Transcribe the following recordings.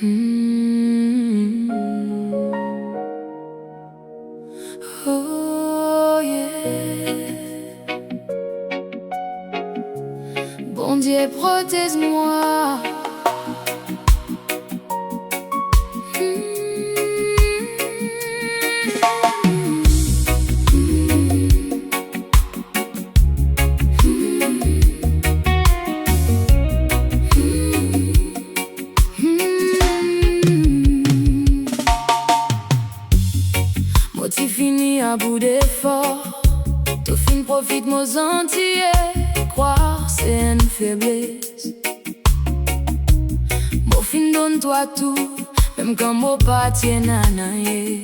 Mm. Oh yeah. Bon Dieu, protège-moi. Moi t'y fini à bout d'effort. Tout fin profite mon entier. Croire c'est une faiblesse. Mon fin donne-toi tout, même quand mon pas tient à rien.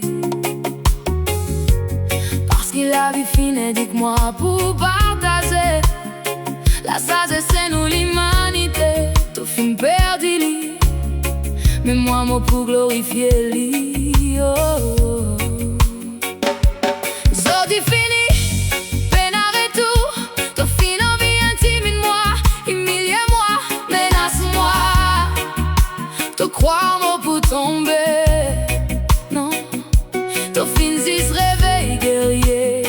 Parce que la vie fine dit que moi pour partager. La sagesse c'est nous l'humanité. Tout fin perdu li, mais moi moi pour glorifier li. Oh, oh. Zodi fini, peine à retour. T'as fini en vie intime moi, humilie-moi, menace-moi. T'as croire moi pour tomber, non. T'as fini si se réveille guerrier,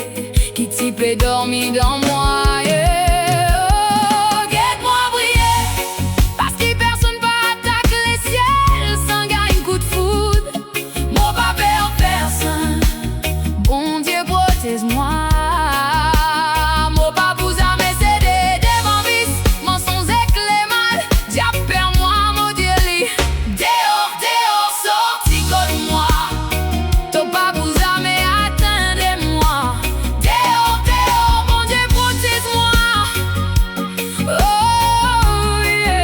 qui t'y peut dormir dans moi. Yeah. Oh, guette-moi briller, parce que personne va attaquer les ciels sans gagner coup de foudre. Mon pas peur personne. Bon Dieu, protège-moi. Mon pas vous a me cédé devant vice, mensonges et clés mal. Diable perds-moi, mon Dieu lit. Dehors, dehors, sorti contre moi. Ton pas vous a me atteindre moi. Dehors, dehors, mon Dieu, protège-moi. Oh yeah.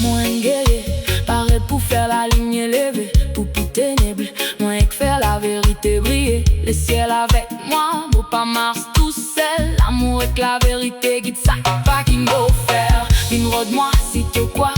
Moi un guerrier, paraît pour faire la ligne levée, pour plus ténèbres. Moi que faire la vérité briller, le ciel avec moi. Moi pas Mars tout seul, l'amour avec la vérité guide ça pas qu'il faut faire. Une de moi si tu crois,